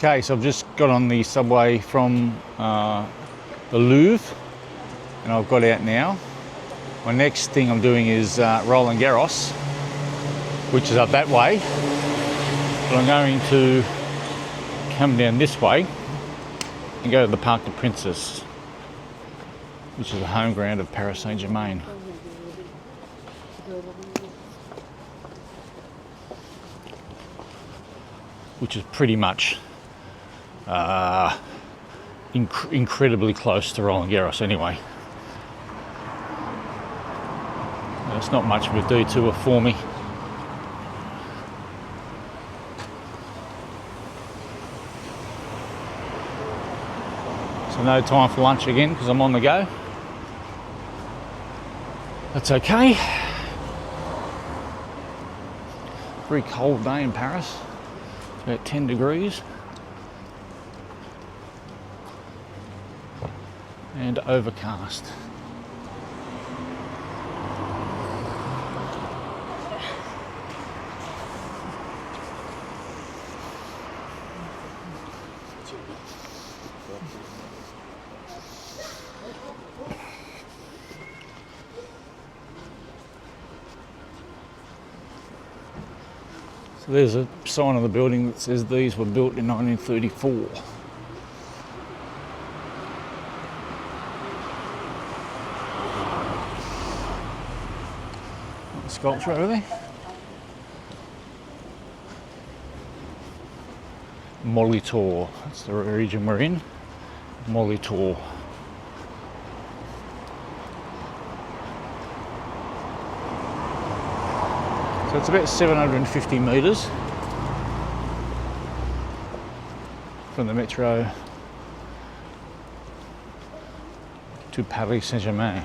Okay, so I've just got on the subway from the Louvre and I've got out now. My next thing I'm doing is Roland Garros, which is up that way. But I'm going to come down this way and go to the Parc des Princes, which is the home ground of Paris Saint-Germain. Which is pretty much incredibly close to Roland Garros anyway. It's not much of a detour for me. So no time for lunch again because I'm on the go. That's okay. Very cold day in Paris. It's about 10 degrees. And overcast. So there's a sign on the building that says these were built in 1934. Sculpture over there. Molitor, that's the region we're in. Molitor. So it's about 750 metres from the metro to Paris Saint-Germain.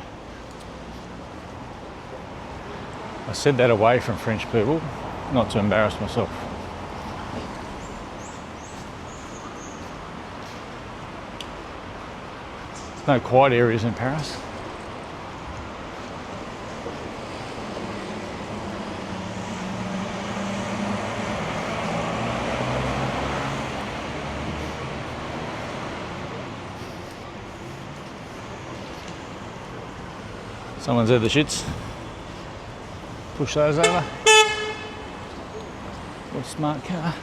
I said that away from French people, not to embarrass myself. There's no quiet areas in Paris. Someone's had the shits. Push those over. What a smart car.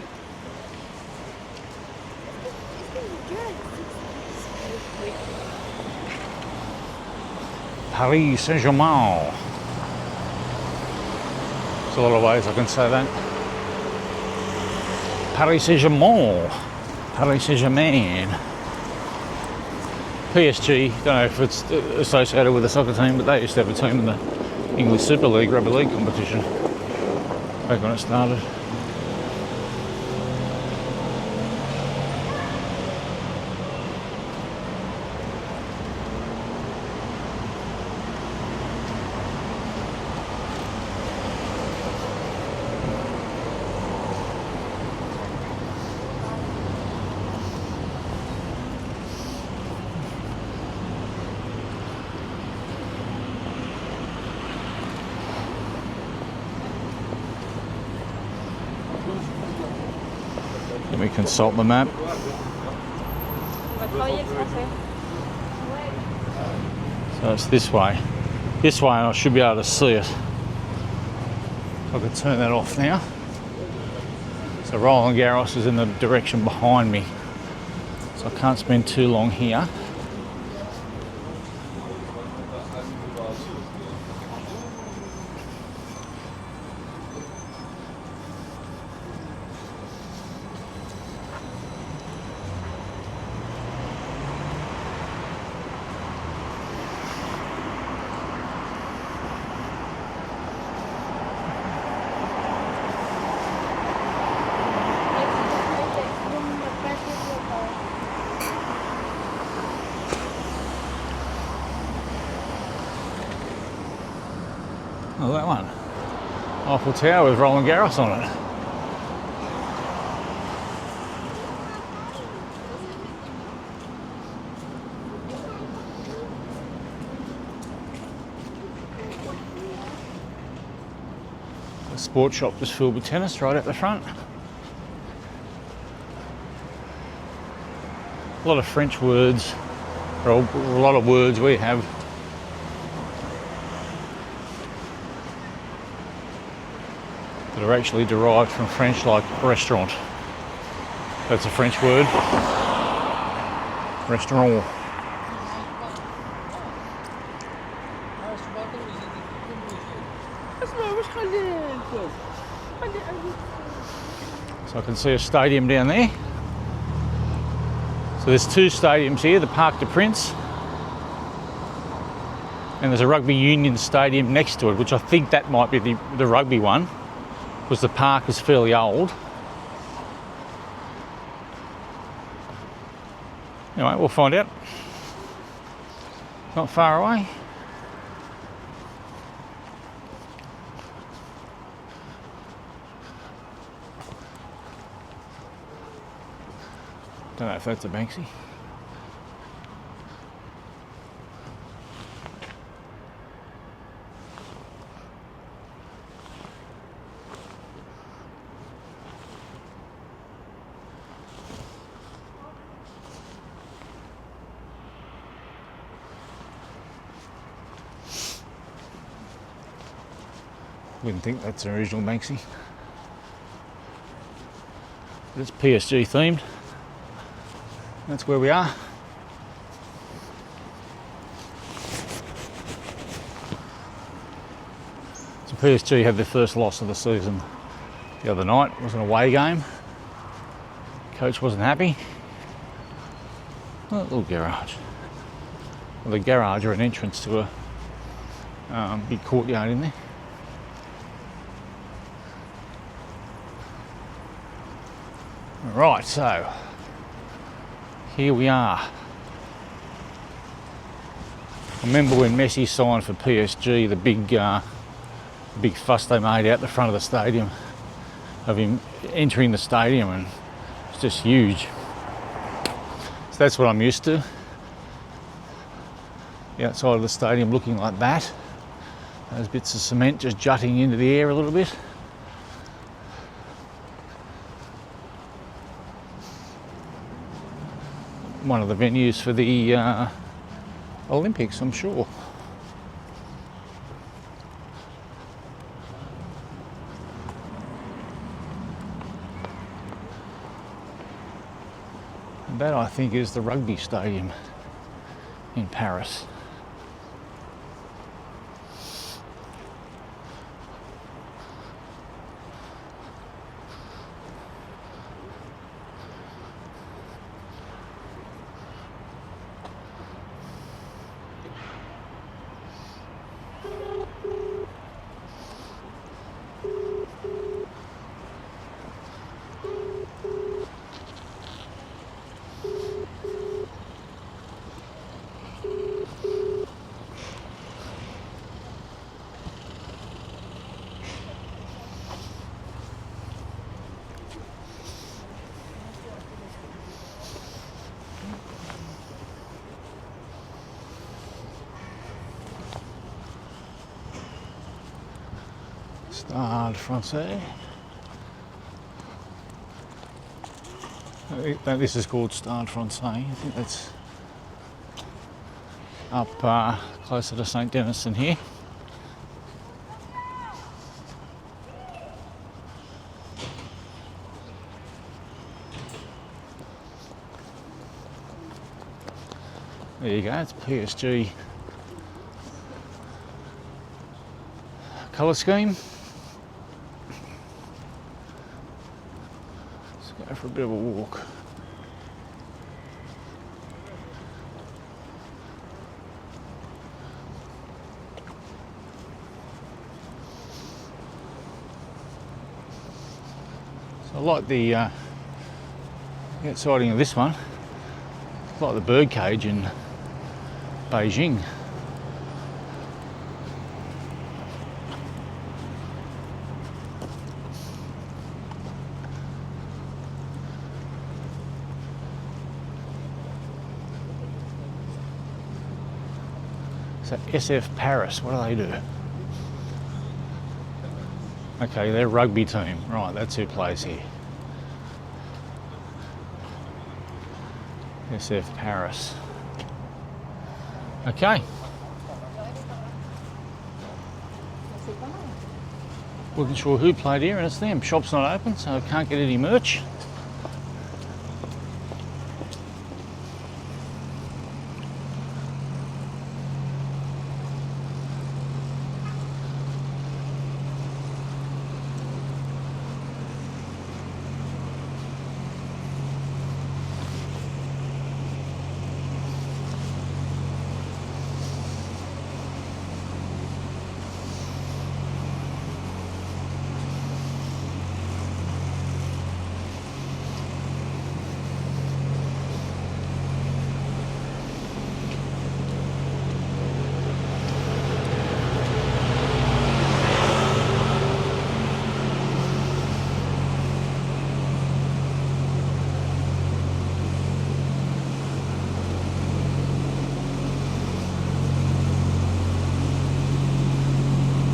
Paris Saint-Germain. There's a lot of ways I can say that. Paris Saint-Germain. Paris Saint-Germain. PSG, don't know if it's associated with the soccer team, but they used to have a team in the English Super League, Rugby League competition back when it started. Let me consult the map. So it's this way. This way and I should be able to see it. I can turn that off now. So Roland Garros is in the direction behind me. So I can't spend too long here. Oh, that one. Eiffel Tower with Roland Garros on it. The sports shop just filled with tennis right at the front. a lot of French words, or a lot of words we have that are actually derived from French, like restaurant. That's a French word. Restaurant. So I can see a stadium down there. So there's two stadiums here, the Parc des Princes, and there's a rugby union stadium next to it, which I think that might be the rugby one, because the park is fairly old. Anyway, we'll find out. Not far away. Don't know if that's a Banksy. Wouldn't think that's an original Banksy. But it's PSG themed. That's where we are. So PSG had their first loss of the season the other night. It was an away game. Coach wasn't happy. A little garage. Well, the garage or an entrance to a big courtyard in there. Right, so here we are. I remember when Messi signed for PSG, the big fuss they made out the front of the stadium of him entering the stadium, and it's just huge. So that's what I'm used to. The outside of the stadium looking like that. Those bits of cement just jutting into the air a little bit. One of the venues for the Olympics, I'm sure. And that, I think, is the rugby stadium in Paris. Stade Français. This is called Stade Français. I think that's up closer to St. Denis than here. There you go, it's PSG colour scheme. Let's go for a bit of a walk. So I like the outsiding of this one. It's like the bird cage in Beijing. So SF Paris, what do they do? Okay, they're a rugby team. Right, that's who plays here. SF Paris. Okay. Wasn't sure who played here, and it's them. Shop's not open, so I can't get any merch.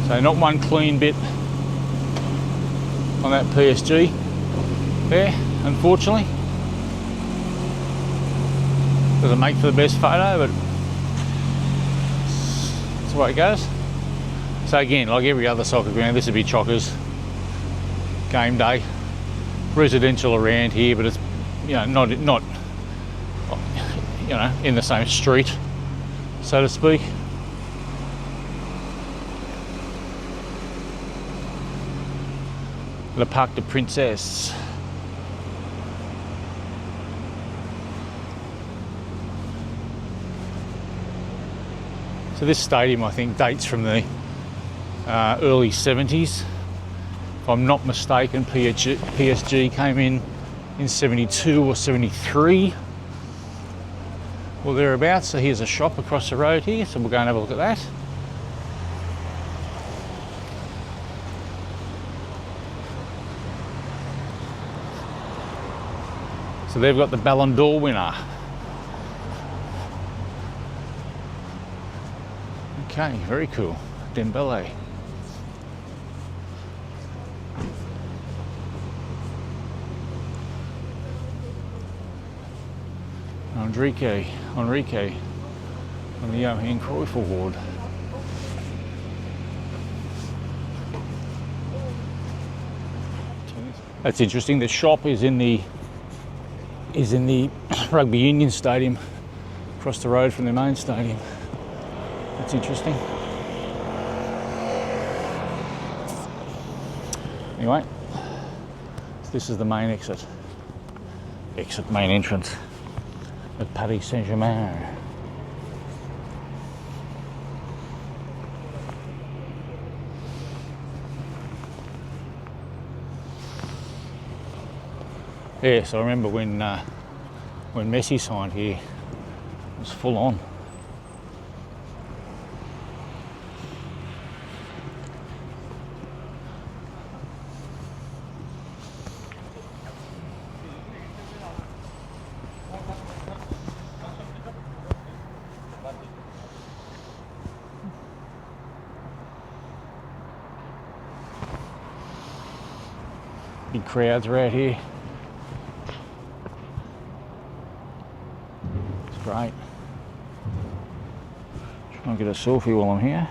So not one clean bit on that PSG there, unfortunately. Doesn't make for the best photo, but that's the way it goes. So again, like every other soccer ground, this would be Chockers. Game day. Residential around here, but it's, you know, not you know, in the same street, so to speak. Le Parc de Princesse. So this stadium, I think, dates from the early 70s. If I'm not mistaken, PSG came in 72 or 73 or thereabouts. So here's a shop across the road here, so we'll go and have a look at that. So they've got the Ballon d'Or winner. Okay, very cool. Dembele. Enrique on the Johan Cruyff Award. That's interesting. The shop is in the Rugby Union Stadium, across the road from the main stadium. That's interesting. Anyway, so this is the main main entrance at Paris Saint-Germain. Yeah, so I remember when Messi signed here, it was full on. Big crowds are out here. It's great. Try and get a selfie while I'm here.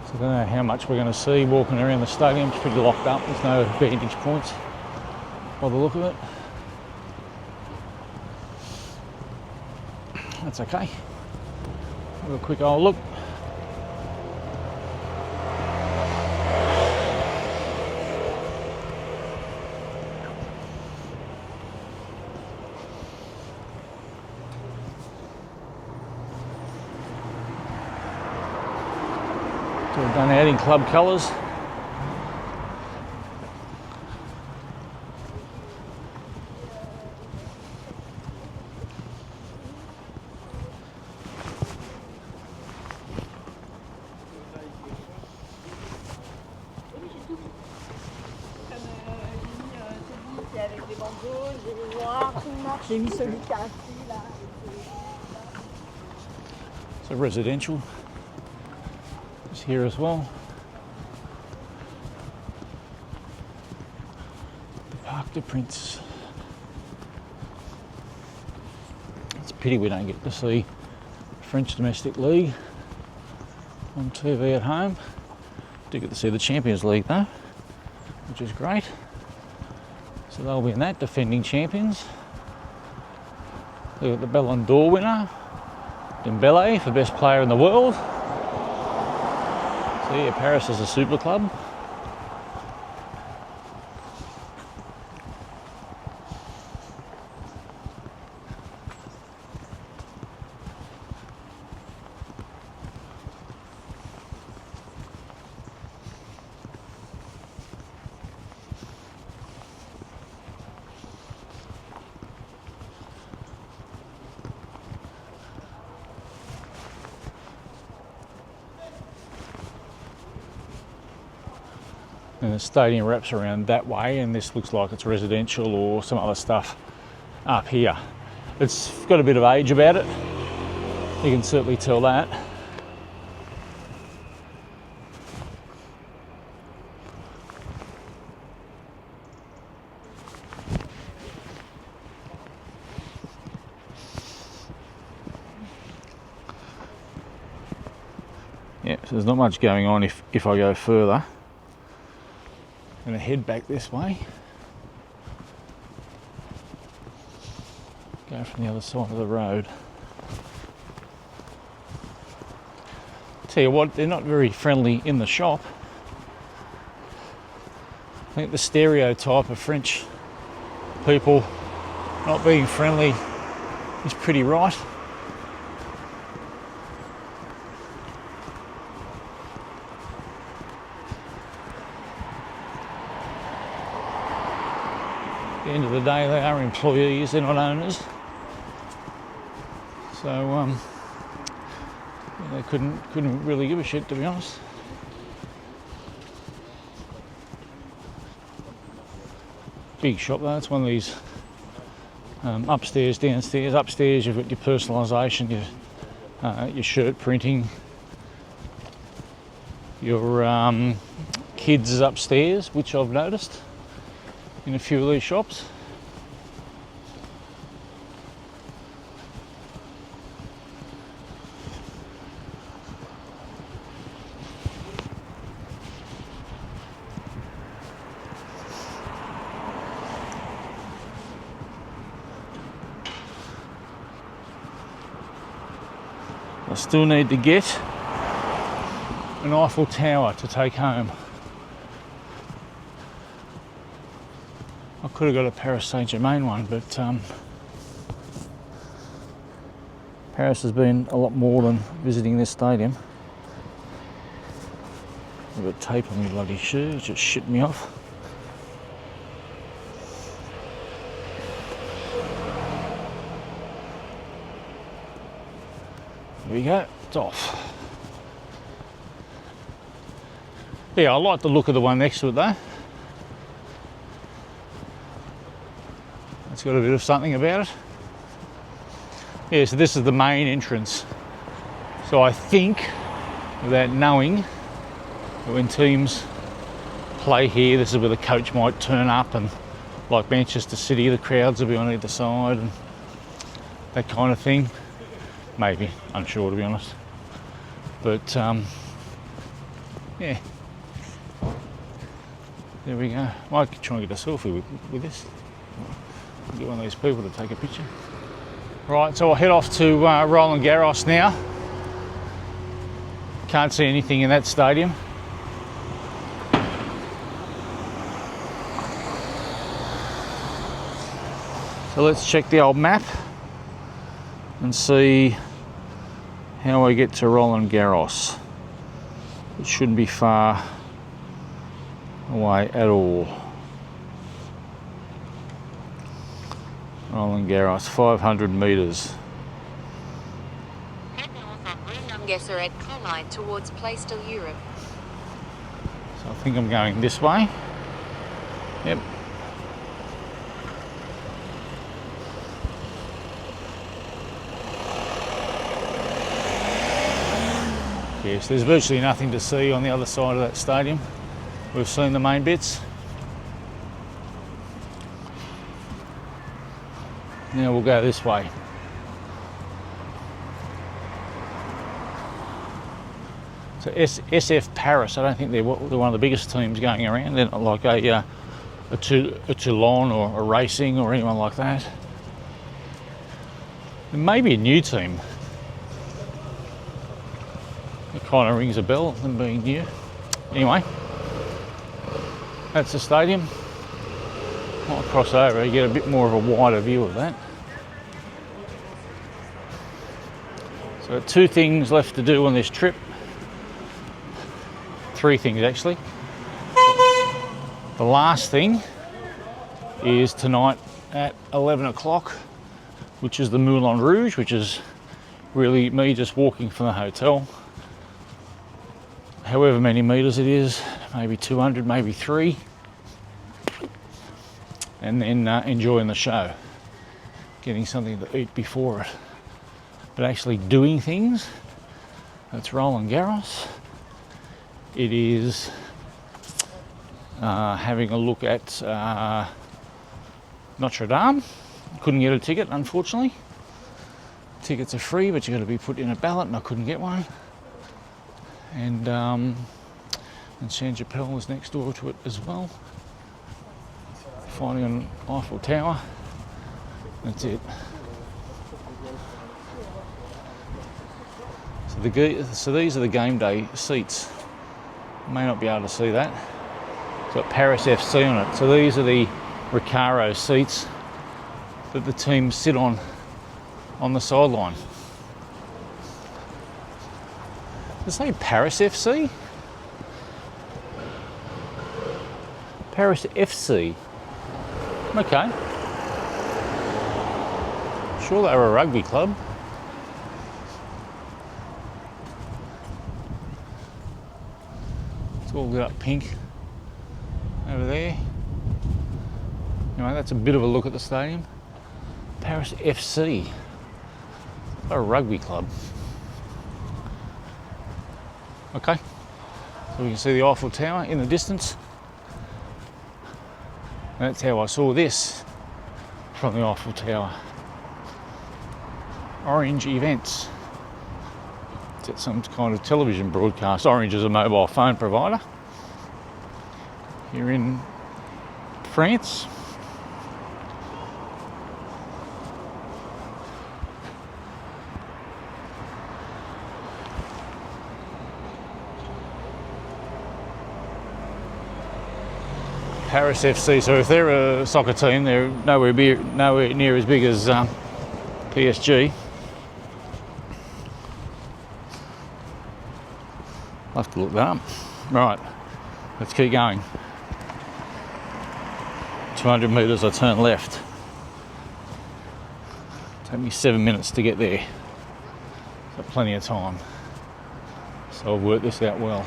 I don't know how much we're going to see walking around the stadium. It's pretty locked up. There's no vantage points by the look of it. That's okay. Have a quick old look. We've done out in club colours. Avec des bandeaux, j'ai les noirs, j'ai mis celui qui a un fil là. So residential is here as well. The Parc des Princes. It's a pity we don't get to see French Domestic League on TV at home. Do get to see the Champions League though, which is great. So they'll be in that, defending champions. They've got the Ballon d'Or winner, Dembele, for best player in the world. So yeah, Paris is a super club. And the stadium wraps around that way, and this looks like it's residential or some other stuff up here. It's got a bit of age about it, you can certainly tell that. Yeah, so there's not much going on if I go further. I'm going to head back this way. Go from the other side of the road. Tell you what, they're not very friendly in the shop. I think the stereotype of French people not being friendly is pretty right. At the end of the day, they are employees, they're not owners. So they couldn't really give a shit, to be honest. Big shop though, it's one of these upstairs, downstairs. Upstairs you've got your personalisation, your shirt printing, your kids is upstairs, which I've noticed in a few of these shops. I still need to get an Eiffel Tower to take home. I could have got a Paris Saint-Germain one, but Paris has been a lot more than visiting this stadium. I've got tape on my bloody shoe, it's just shit me off. There we go, it's off. Yeah, I like the look of the one next to it though. It's got a bit of something about it. Yeah, so this is the main entrance. So I think, without knowing, that when teams play here, this is where the coach might turn up, and like Manchester City, the crowds will be on either side and that kind of thing. Maybe, unsure to be honest. But yeah, there we go. Might try and get a selfie with this. Get one of these people to take a picture. Right, so I'll head off to Roland Garros now. Can't see anything in that stadium. So let's check the old map and see how I get to Roland Garros. It shouldn't be far away at all. Roland Garros, 500 metres. Head north on Roland Garros at Colline towards Place de l'Europe. So I think I'm going this way. Yep. Yes, there's virtually nothing to see on the other side of that stadium. We've seen the main bits. Now we'll go this way. So SF Paris, I don't think they're one of the biggest teams going around. They're not like a Toulon or a Racing or anyone like that. It may be a new team. It kind of rings a bell, them being new. Anyway, that's the stadium. Might cross over, you get a bit more of a wider view of that. So 2 things left to do on this trip. 3 things actually. The last thing is tonight at 11 o'clock, which is the Moulin Rouge, which is really me just walking from the hotel. However many metres it is, maybe 200, maybe 3. And then enjoying the show, getting something to eat before it. But actually doing things, that's Roland Garros. It is having a look at Notre Dame. Couldn't get a ticket, unfortunately. Tickets are free, but you've got to be put in a ballot, and I couldn't get one. And Saint-Chapelle is next door to it as well. Finding an Eiffel Tower. That's it. So these are the game day seats. You may not be able to see that. It's got Paris FC on it. So these are the Recaro seats that the teams sit on the sideline. Does it say Paris FC? Paris FC. Okay. Sure they were a rugby club. It's all lit up pink over there. Anyway, that's a bit of a look at the stadium. Paris FC. They're a rugby club. Okay. So we can see the Eiffel Tower in the distance. That's how I saw this from the Eiffel Tower. Orange Events. It's some kind of television broadcast. Orange is a mobile phone provider here in France. Paris FC. So if they're a soccer team, they're nowhere near as big as PSG. I'll have to look that up. Right, let's keep going. 200 metres, I turn left. Take me 7 minutes to get there. Got plenty of time. So I've worked this out well.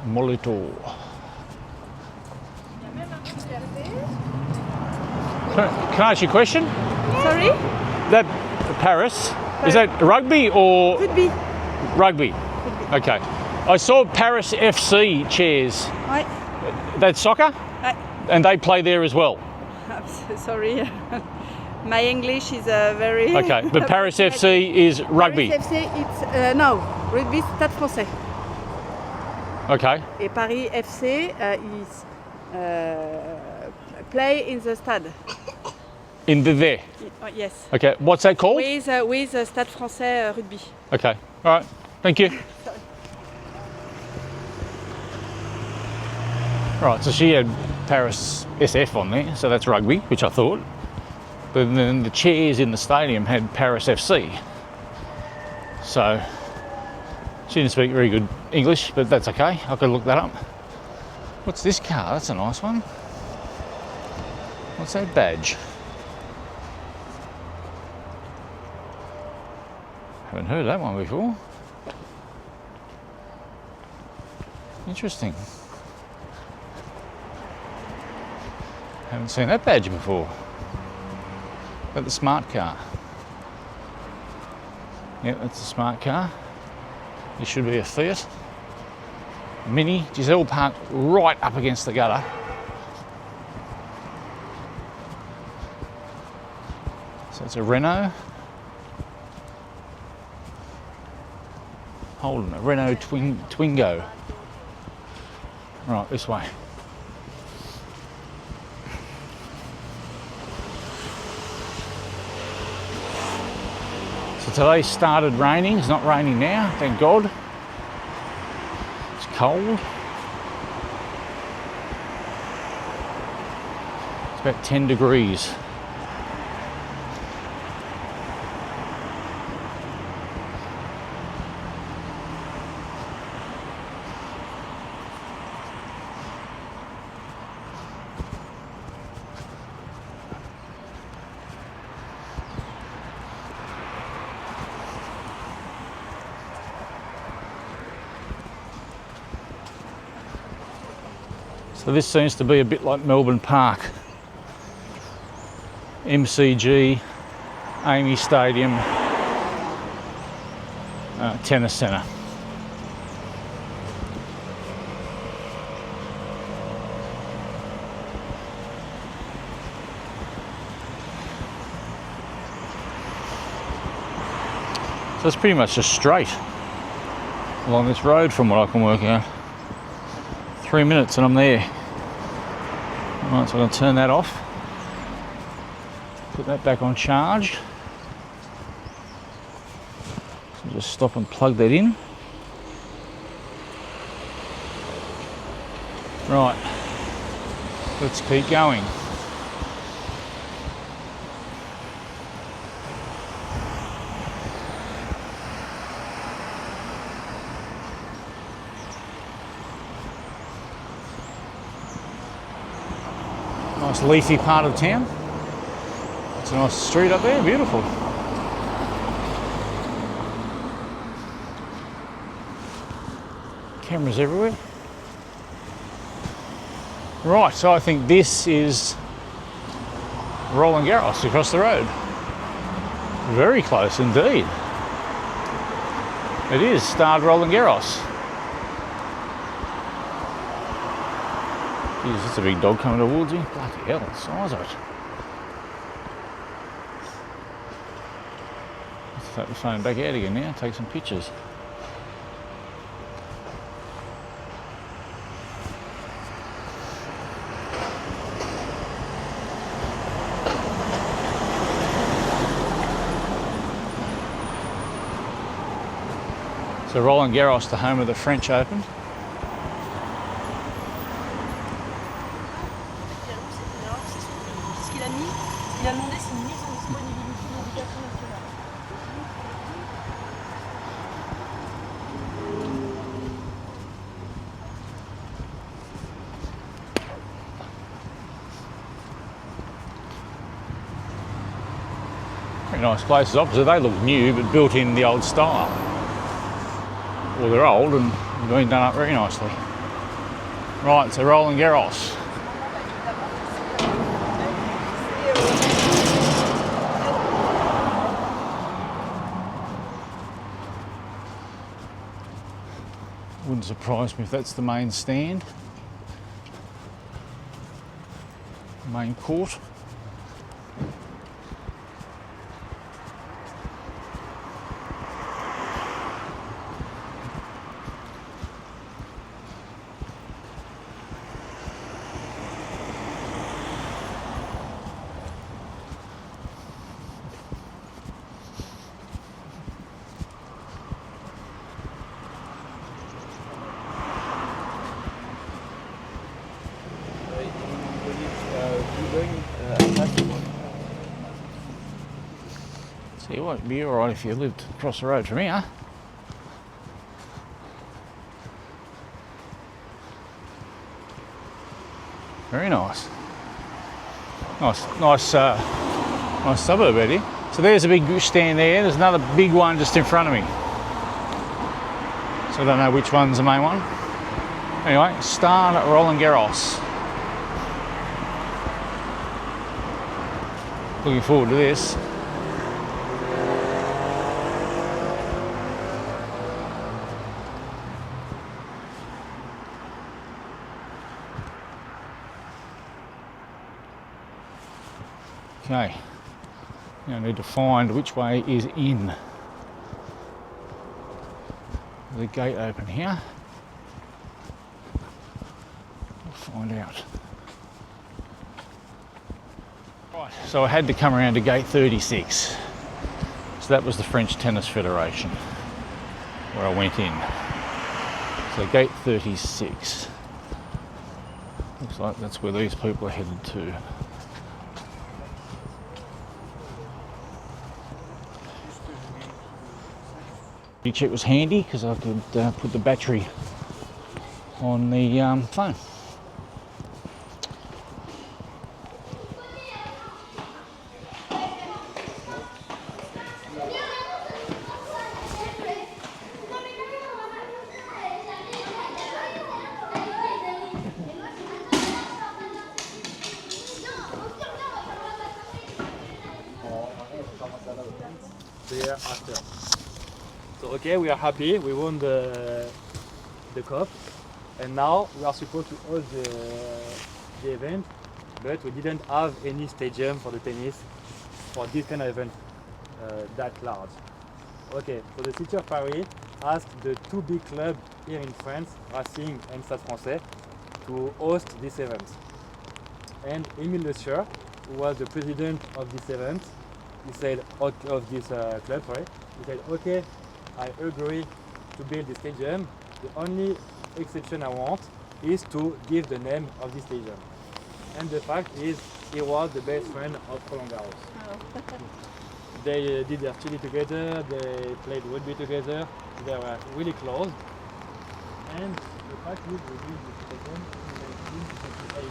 Molito. Can I ask you a question? Sorry? That Paris, is that rugby or? Could be. Rugby. Okay. I saw Paris FC chairs. Ouais. That's soccer? Ouais. And they play there as well? I'm so sorry. My English is very... Okay, but Paris FC is rugby? Paris FC, it's... no, rugby, Stade Français. Okay. Et Paris FC is play in the stade. In there? Yes. Okay, what's that called? With Stade Français rugby. Okay, all right, thank you. Right, so she had Paris SF on there, so that's rugby, which I thought. But then the chairs in the stadium had Paris FC. So she didn't speak very good English, but that's okay. I could look that up. What's this car? That's a nice one. What's that badge? Haven't heard of that one before. Interesting. Haven't seen that badge before. Is that the smart car? Yep, that's the smart car. This should be a Fiat. Mini, Giselle parked right up against the gutter. So it's a Renault. Holden, a Renault Twingo. Right, this way. So today started raining. It's not raining now, thank God. It's cold. It's about 10 degrees. So this seems to be a bit like Melbourne Park. MCG, Amy Stadium, tennis centre. So it's pretty much just straight along this road from what I can work out. 3 minutes and I'm there. Right, so I'm going to turn that off. Put that back on charge. So just stop and plug that in. Right, let's keep going. Nice leafy part of town. It's a nice street up there, beautiful. Cameras everywhere. Right, so I think this is Roland Garros across the road. Very close indeed. It is Stade Roland Garros. Jeez, that's a big dog coming towards you. Bloody hell, the size of it. Let's take the phone back out again now, take some pictures. So Roland Garros, the home of the French Open. Il a demandé si une mise en disponibilité d'éducation nationale. Very nice places opposite. They look new but built in the old style. Well, they're old and been done up very nicely. Right, so Roland Garros. Wouldn't surprise me if that's the main stand, main court. You won't be alright if you lived across the road from here. Very nice. Nice suburb, Eddie. So there's a big stand there. There's another big one just in front of me. So I don't know which one's the main one. Anyway, Stan Roland Garros. Looking forward to this. Okay, now I need to find which way is in. The gate open here. We'll find out. Right, so I had to come around to gate 36. So that was the French Tennis Federation where I went in. So gate 36. Looks like that's where these people are headed to. It was handy because I could put the battery on the phone. The year after. So okay, we are happy. We won the cup, and now we are supposed to host the event, but we didn't have any stadium for the tennis for this kind of event that large. Okay, so the city of Paris asked the two big clubs here in France, Racing and Stade Français, to host this event. And Émile Le Sieur, who was the president of this event, he said, of this club, sorry, he said, okay, I agree to build the stadium. The only exception I want is to give the name of the stadium. And the fact is, he was the best friend of Roland Garros. Oh. They did their chili together, they played rugby together, they were really close. And the fact is, we built the stadium in 1928,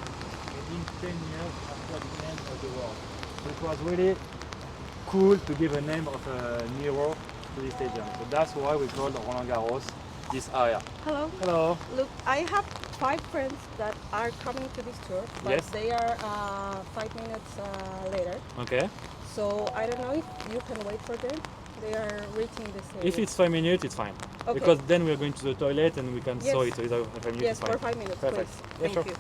within 10 years after the end of the war. So it was really cool to give a name of a hero to the stadium. So that's why we call Roland Garros this area. Hello. Hello. Look, I have 5 friends that are coming to this tour, but Yes. they are 5 minutes later. Okay. So I don't know if you can wait for them. They are reaching this area. If it's 5 minutes, it's fine. Okay. Because then we are going to the toilet and we can Yes. saw it. So it's 5 minutes, Yes, it's fine. for 5 minutes, Perfect. please. Yeah, Thank sure. you.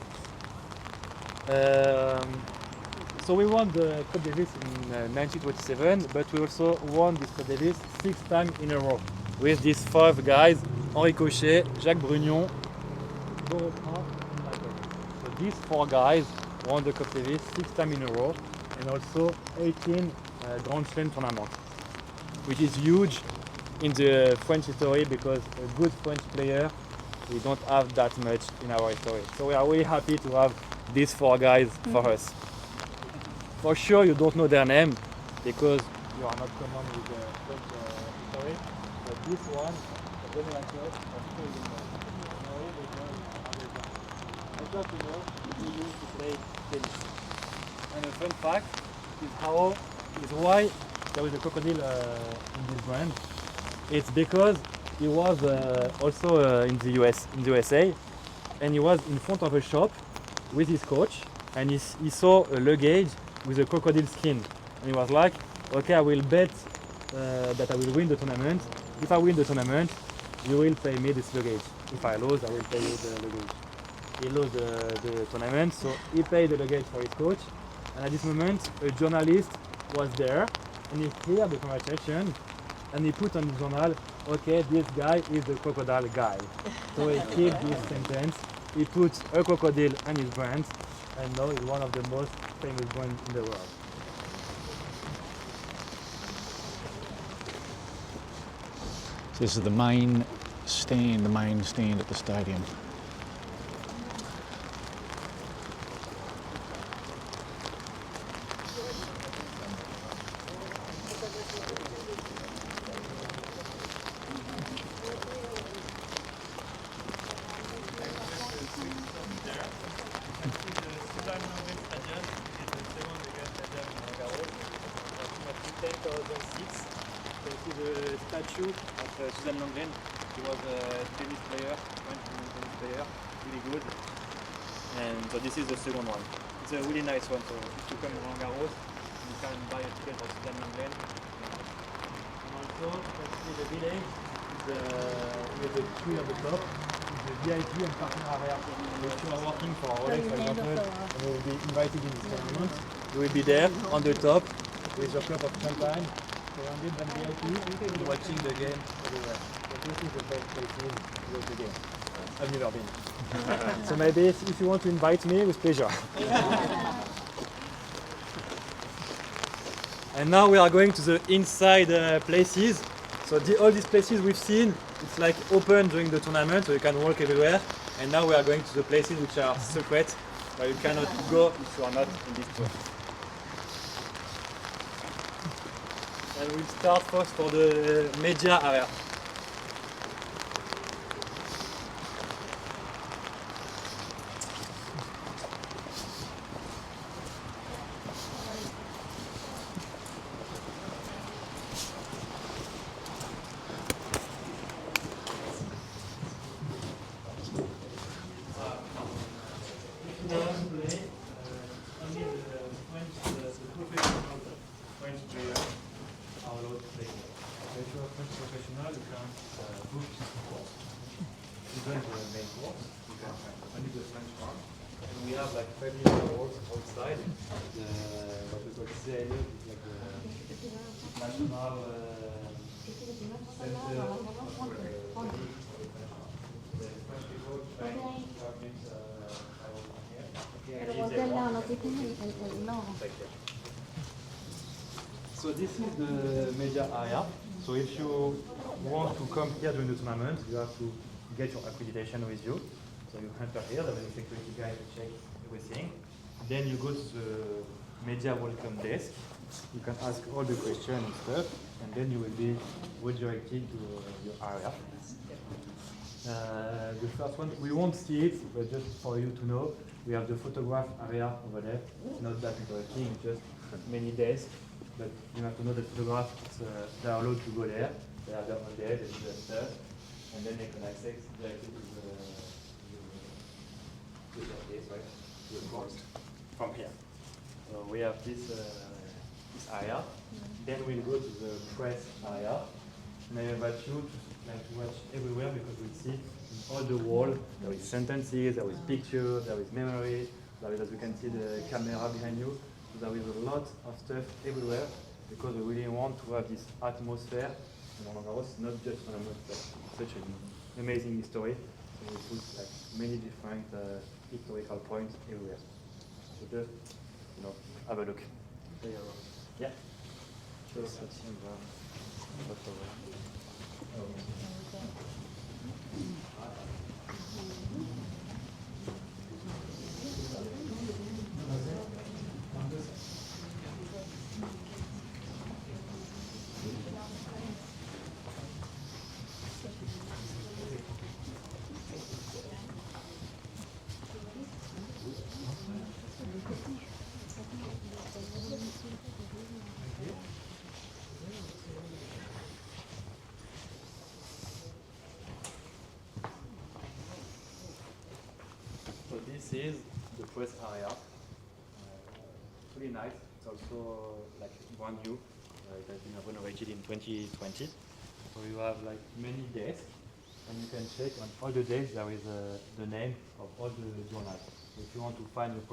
So we won the Coupe Davis in 1927, but we also won this Coupe Davis 6 times in a row with these 5 guys: Henri Cochet, Jacques Brugnon, Beauprin, and Michael. So these 4 guys won the Coupe Davis 6 times in a row, and also 18 Grand Slam tournaments, which is huge in the French history because a good French player, we don't have that much in our history. So we are really happy to have these 4 guys for us. For sure you don't know their name because you are not common with the French history, but this one, the Dominator, of course you know. I got to know who used to play tennis. And a fun fact is why there is a crocodile in this brand. It's because he was also in the USA, and he was in front of a shop with his coach, and he saw a luggage with a crocodile skin, and he was like, okay, I will bet that I will win the tournament. If I win the tournament, you will pay me this luggage. If I lose, I will pay you the luggage. He lost the tournament, so he paid the luggage for his coach, and at this moment a journalist was there and he heard the conversation and he put on the journal, okay, this guy is the crocodile guy. So he kept this sentence, he put a crocodile on his brand, and now he's one of the most famous brands in the world. So this is the main stand at the stadium. Suzanne Lenglen. He was a tennis player, French tennis player, really good. And so this is the second one. It's a really nice one. So if you come to Roland Garros, you can buy a ticket for Suzanne Lenglen. And also, you can see the village with the tree on the top. It's the VIP and partner area. So if you are working for Rolex, for example, and you will be invited in this tournament, you will be there on the top with your cup of champagne, surrounded by VIP, and watching the game everywhere. So this is the best place to watch the game. I've never been. So maybe if you want to invite me, with pleasure. And now we are going to the inside places. So all these places we've seen, it's like open during the tournament, so you can walk everywhere. And now we are going to the places which are secret, where you cannot go if you are not in this tour. And we'll start first for the media area. We have like 5 million awards outside. What we call CIE, like the National Center the French people trying to target So this is the media area. So if you want to come here during the tournament, you have to get your accreditation with you. So you enter here, there is a security guy to check everything. Then you go to the media welcome desk. You can ask all the questions and stuff, and then you will be redirected to your area. The first one, we won't see it, but just for you to know, we have the photograph area over there. It's not that interesting, it's just many desks. But you have to know that photographs, they are allowed to go there. They are there on there, they do their stuff, and then they can access directly to the course from here. So we have this area. Then we'll go to the press area. And I invite you to watch everywhere because we see in all the wall there is sentences, there is pictures, there is memory, there is, as you can see, the camera behind you. So there is a lot of stuff everywhere because we really want to have this atmosphere in Roland Garros, not just tournament, but such an amazing history. So we put like many different historical points everywhere. So just, have a look. Yeah. So this is the press area. It's really nice. It's also like brand new. It has been renovated in 2020. So you have like many desks, and you can check on all the desks there is the name of all the journals. So if you want to find your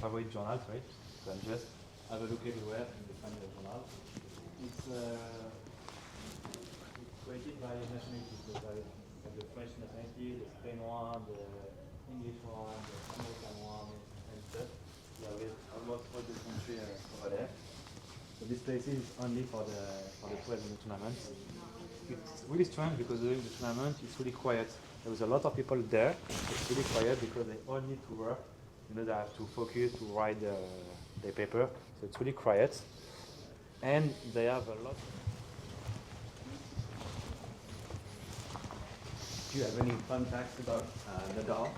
favorite journals, right? You can just have a look everywhere and you find the journal. It's created by nationalities. So there is the French nationality, the Spain one, the English one, the American one, and stuff. There is almost all the country over there. So this place is only for the 12 in the tournament. It's really strange because during the tournament it's really quiet. There was a lot of people there. It's really quiet because they all need to work. They have to focus to write their paper. So it's really quiet. And they have a lot. Do you have any fun facts about Nadal?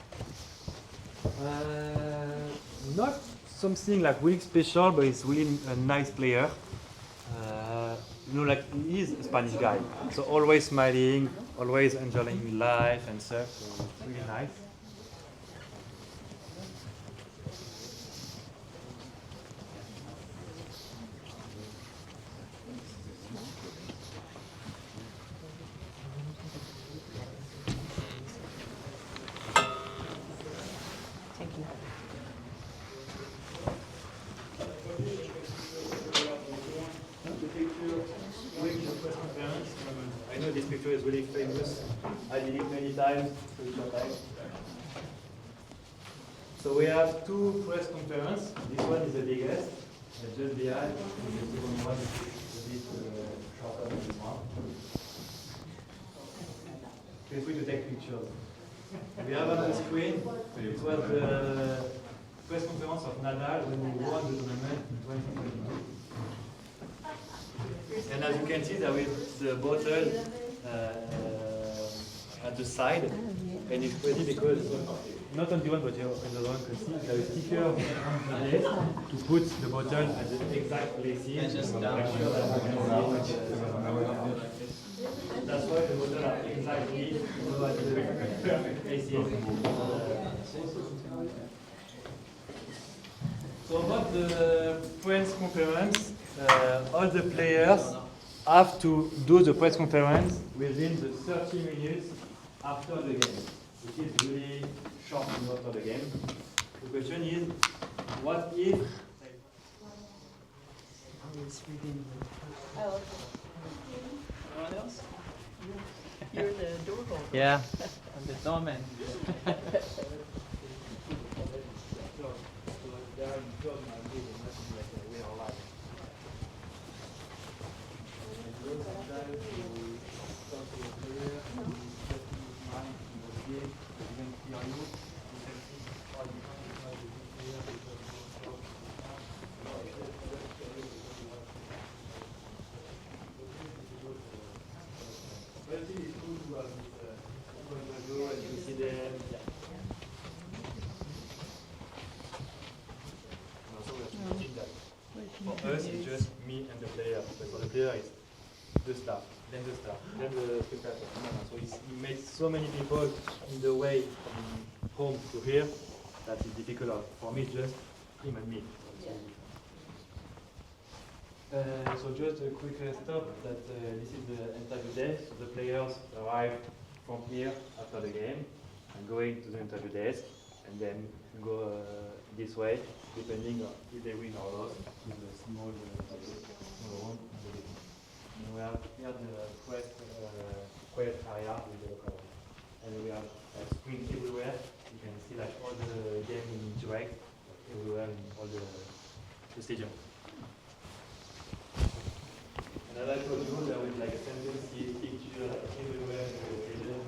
Not something like really special, but he's really a nice player. you know, like he is a Spanish guy. So always smiling, always enjoying life and stuff. So it's really nice. I know this picture is really famous. I did it many times. So we have two press conferences. This one is the biggest, and just behind. The second one is a bit shorter than this one. Feel free to take pictures. We have on the screen. It was the press conference of Nadal when he won the tournament in 2022. And as you can see, there is the bottle at the side, and it's pretty because not on the one, but another one can see there is a sticker on the desk to put the bottle at the exact places. That's why the bottle are exactly at the places. So about the press conference, all the players have to do the press conference within the 30 minutes after the game, which is really short after the game. The question is, what if... Oh, anyone else? You're the doorbell. Yeah, I'm the doorman. For us, it's just me and the player. But for the player, it's the staff, then the spectator. So he made so many people in the way from home to here that it's difficult. For me, just him and me. So just a quick stop that this is the interview desk. So the players arrive from here after the game and going to the interview desk and then go this way, depending on if they win or lose. It's a small room. And we have here the press quiet area with the and we have a screen everywhere. You can see like all the game in direct everywhere in all the stadium. And as I told you, there will be like a tendency picture like everywhere in the stadium.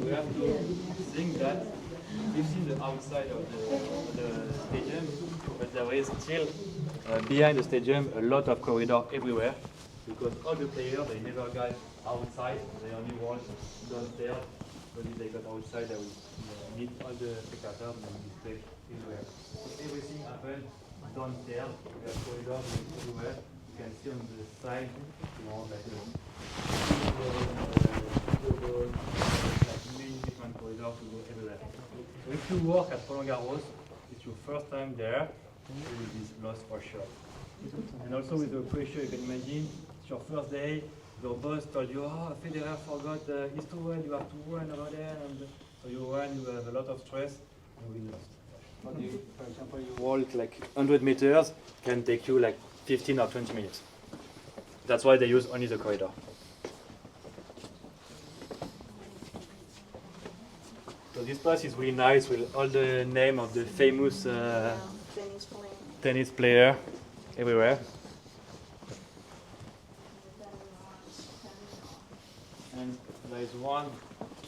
We have to think that we've seen the outside of the stadium, but there is still behind the stadium a lot of corridor everywhere because all the players they never got outside, they only walk downstairs. But if they got outside, they will meet all the spectators and display everywhere. So everything happens downstairs. We have corridors everywhere. You can see on the side, you know, like many different corridors to go everywhere. So if you work at Roland Garros, it's your first time there, you will be lost for sure. And also with the pressure, you can imagine it's your first day, your boss told you, oh, Federer forgot his towel, you have to run over there, and so you run, you have a lot of stress, and you will lost. For example, you walk like 100 meters, can take you like 15 or 20 minutes. That's why they use only the corridor. So this place is really nice with all the name of the famous tennis player everywhere. And there is one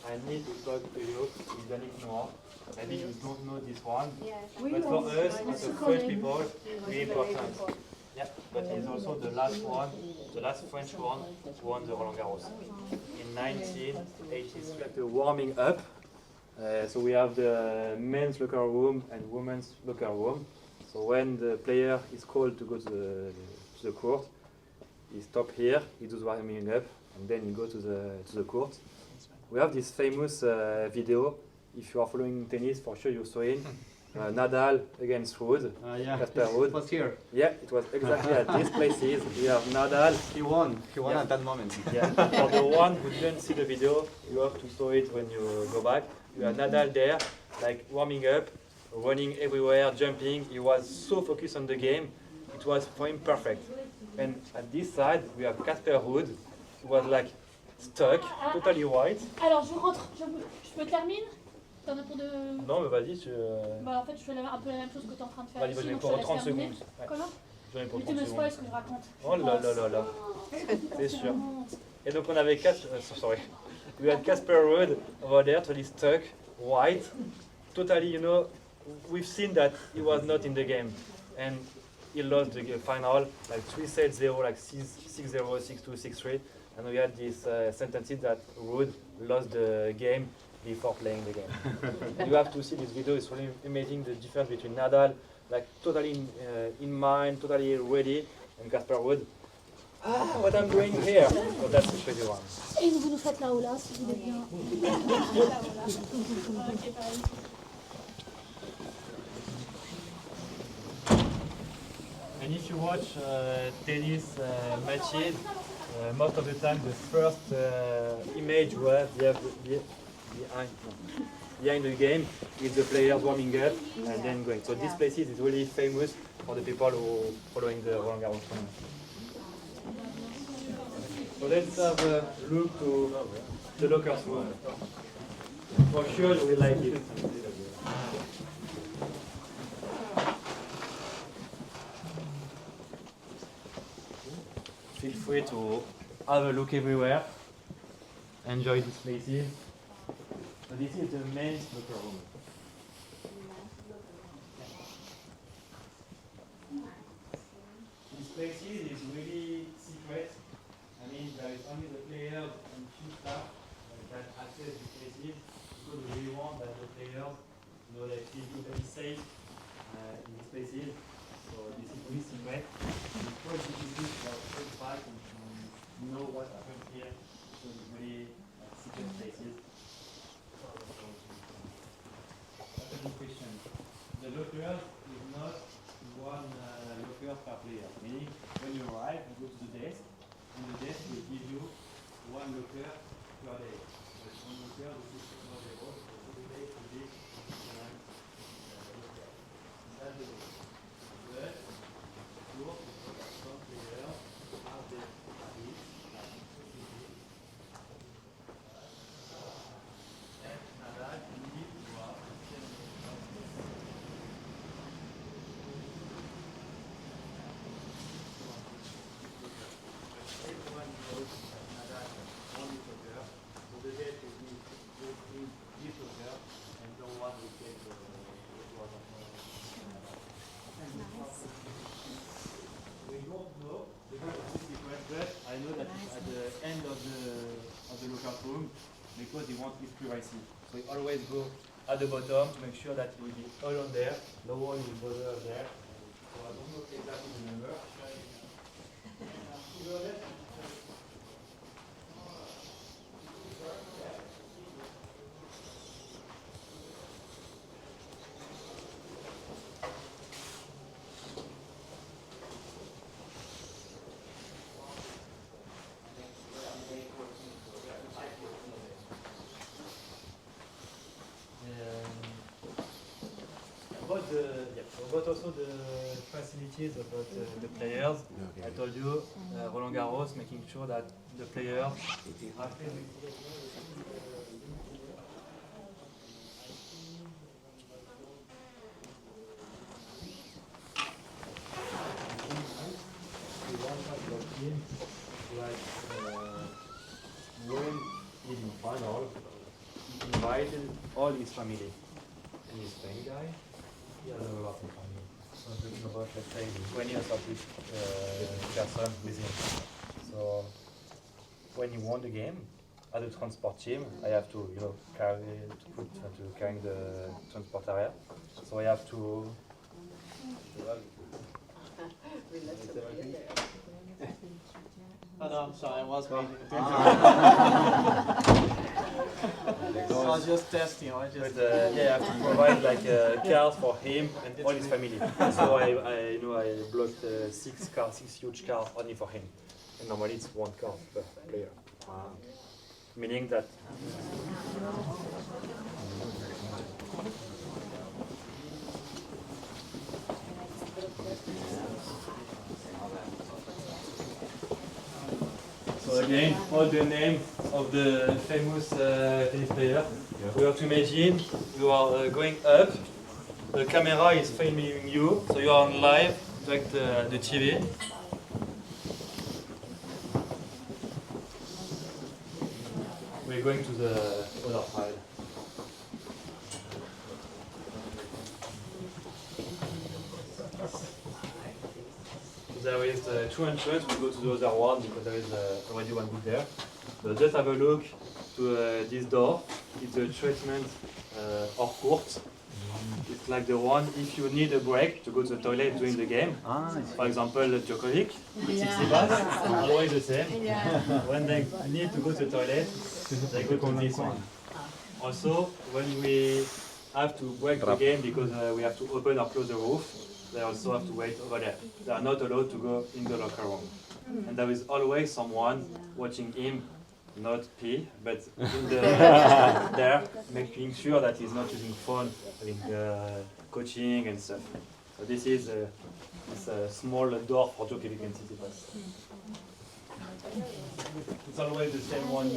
I need to talk to you, is Yannick Noir. Maybe you don't know this one, but for us, as a French people, really important. Yeah, but it's also the last one, the last French one who won the Roland Garros in 1983. Like the warming up. So we have the men's locker room and women's locker room. So when the player is called to go to the court, he stop here, he does warming up, and then he go to the court. We have this famous video. If you are following tennis, for sure you saw it. Nadal against Ruud, Yeah, Casper Ruud. it was here. Yeah, it was exactly at these places. We have Nadal. He won Yeah. at that moment. Yeah. For the one who didn't see the video, you have to saw it when you go back. You have Nadal there, like warming up, running everywhere, jumping. He was so focused on the game. It was for him perfect. And at this side, we have Casper Ruud. He was like stuck, totally white. Alors je rentre, je me termine. T'en as pour de... Non, mais vas-y, tu. Bah en fait je fais un peu la même chose que t'es en train de faire Vas-y, ici, vas-y, donc pour je te laisse 30 terminer. secondes. Ouais. Comment? J'en ai pour Mais tu 30 me secondes. spoil ce que je raconte. Oh là là là là. C'est sûr. Et donc on avait sorry. We had Casper Ruud over there, totally stuck, white, totally, you know, we've seen that he was not in the game. And he lost the final, like 3-0, like 6-0, 6-2, 6-3. And we had this sentence that Ruud lost the game before playing the game. You have to see this video, it's really amazing the difference between Nadal, like totally in mind, totally ready, and Casper Ruud. Ah, what I'm doing here. So that's the crazy one. Et vous nous faites là-haut là, si vous voulez bien. And if you watch tennis matches, most of the time the first image you have behind the game is the players warming up and then going. So this place is really famous for the people who following the Roland Garros tournament. So let's have a look to the locker room. For sure you will like it. Feel free to have a look everywhere. Enjoy these places. So this is the men's locker room. These places is really secret. I mean, there is only the players and few staff that access these places because we really want that the players know they feel totally safe in these places. So this is really secret. It's quite difficult to go back and know what happened here. So it's really secret places. That's a good question. The lockers is not one locker per player. Meaning, when you arrive, you go to the desk, and the desk will give you one locker per day. So it's one locker, which is not able, so every day will be different locker. That's the way. But, of course, some players have their habits, like and Nadal need to have the same everyone knows that Nadal won this locker, so the desk will be in this locker, and no one will take the one of Nadal. We don't know because of this secret, but I know that it's at the end of the locker room because he wants his privacy. So he always go at the bottom to make sure that he will be alone there, no one will bother there. So I don't know exactly the number. About the About also the facilities about the players. I told you, Roland Garros, making sure that the players are when he's in final, he invited all his family. And he's Spain guy, he has a lot of family. So I'm talking about, let's say, 20 or 30 person with him. So when he won the game, as a transport team, I have to, carry the transport area. So I have to. Oh no, I'm sorry, I was reading. I was just testing. I have to provide like cars for him and all his family. So I blocked six huge cars only for him. And normally it's one car per player. Meaning that. So again, all the names of the famous tennis player. Yeah. We have to imagine you are going up, the camera is filming you, so you are on live, like the TV. We're going to the other side. There is two entrances. We go to the other one because there is already one book there. So just have a look to this door. It's a treatment hors court. It's like the one if you need a break to go to the toilet during the game. For example, Djokovic, 60 bars, always the same. When they need to go to the toilet, they go to this one. Also, when we have to break the game because we have to open or close the roof, they also have to wait over there. They are not allowed to go in the locker room. And there is always someone watching him, not pee, but in the there, making sure that he's not using phone, having coaching and stuff. So this is a small door for Djokovic and Tsitsipas. It's always the same one.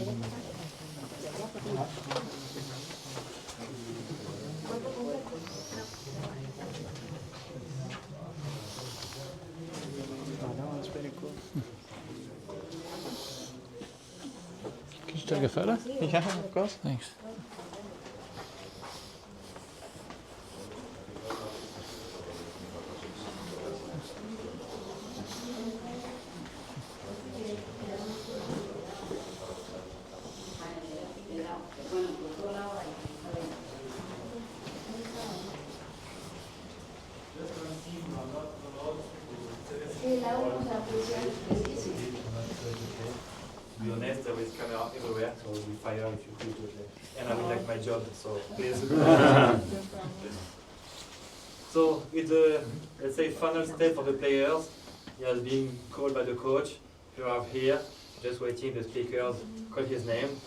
Can you take a photo? Yeah, of course. Thanks. To be honest, there is camera everywhere, so we fire if you do it. And I would like my job, so please. So with the, let's say, final step for the players, he has been called by the coach. You are here, just waiting, the speakers call his name.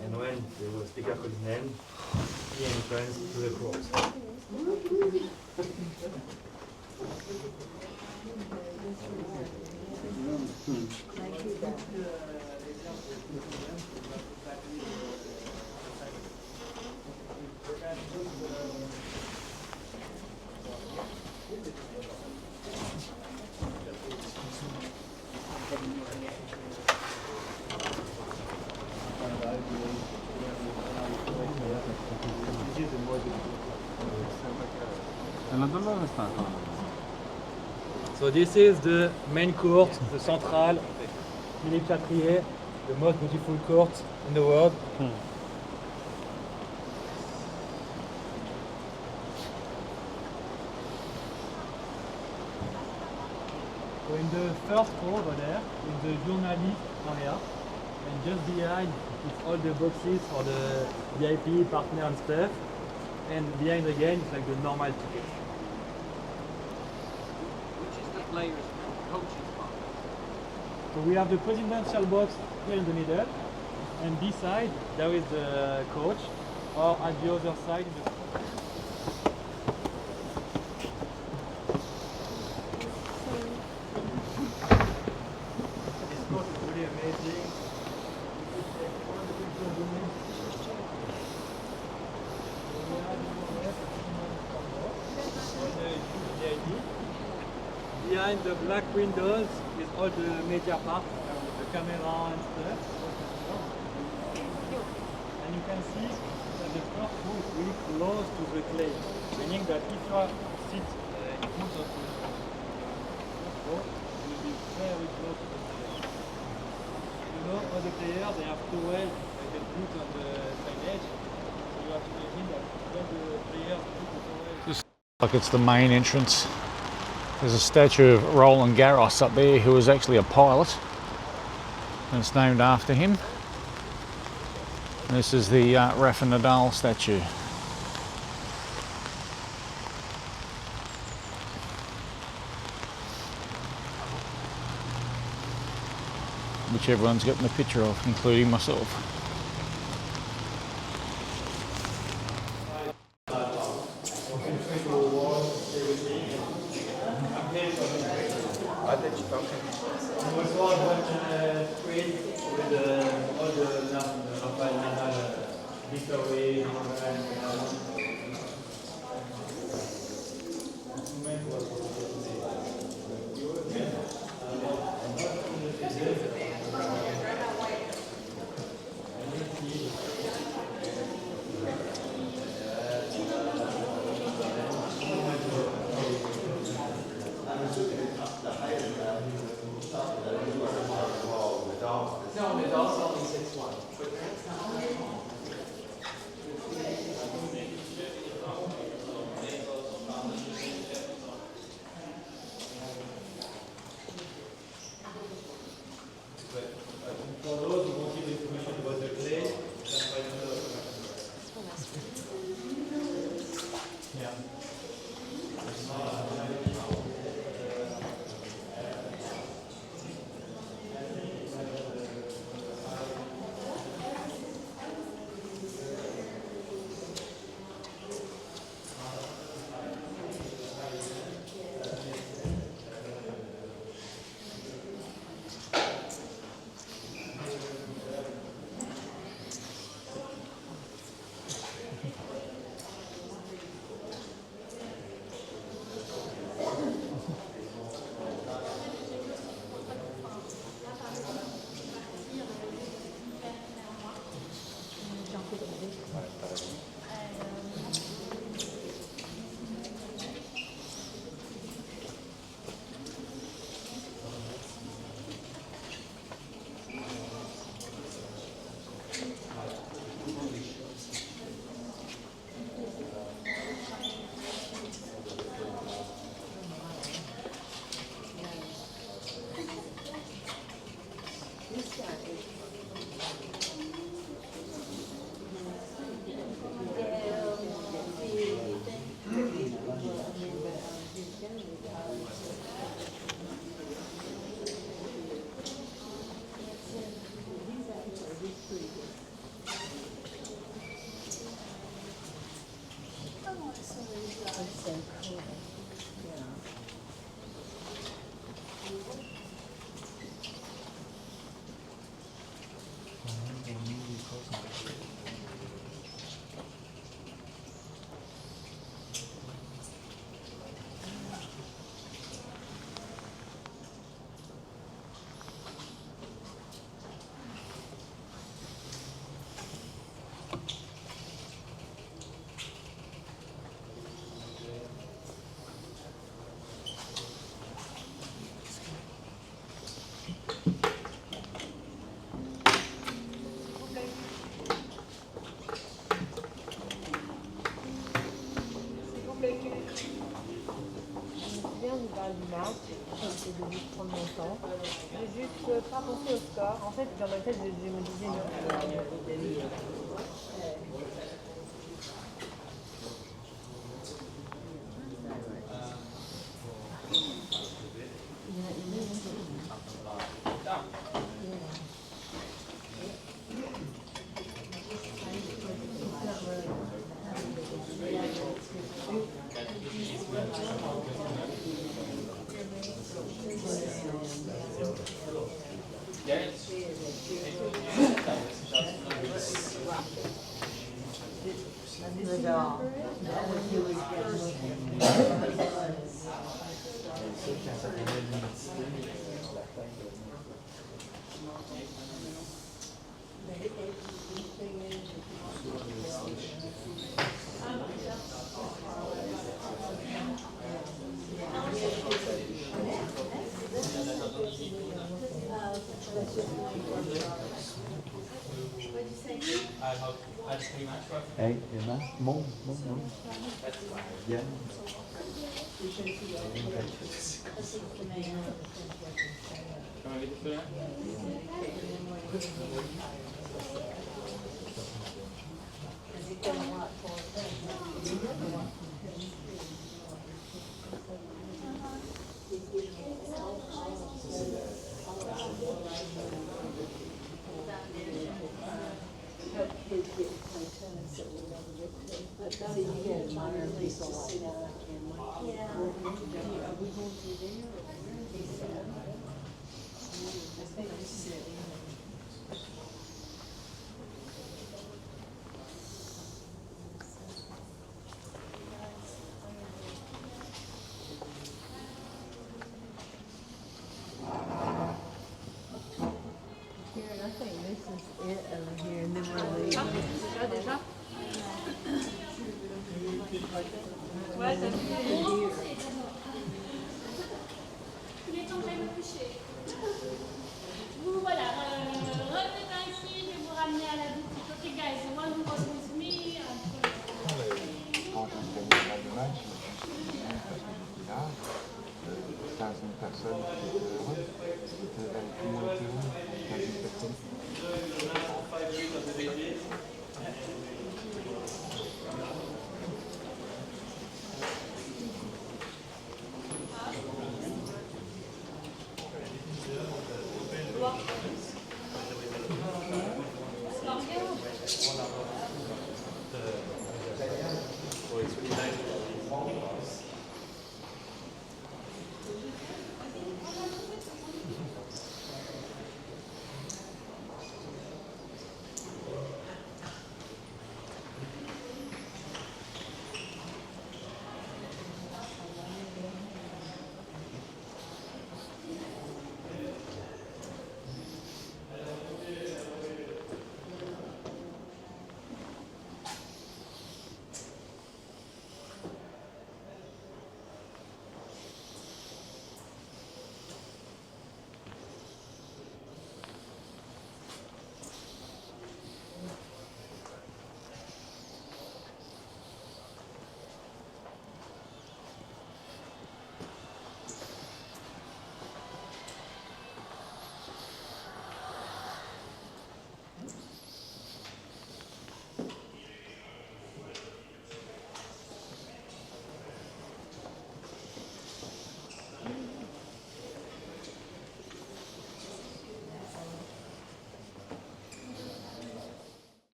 And when the speaker calls his name, he enters to the court. So this is the main court, the central, Philippe Chatrier, the most beautiful court in the world. So in the first row over there is the journalist area, and just behind is all the boxes for the VIP partner and stuff, and behind again it's like the normal ticket. Which is the players and coaches box? So we have the presidential box here in the middle, and beside there is the coach, or at the other side. behind the black windows is all the media part, the camera and stuff. And you can see that the first row is really close to the clay, meaning that if you sit in front of the first row, you will be very close to the player. You know, all the players, they have towel they can put on the signage, so you have to imagine that when the players put the towel. Like it's the main entrance. There's a statue of Roland Garros up there, who was actually a pilot, and it's named after him. And this is the Rafa Nadal statue. Which everyone's gotten a picture of, including myself. du match, j'essaie de juste prendre mon temps. J'ai juste pas pensé au score. En fait, dans ma tête, je me disais non. Hey, Emma, mon. Yeah. Here, I think this is it over here, and then we're leaving. Déjà. Ouais, ça Il est temps que j'aille me coucher.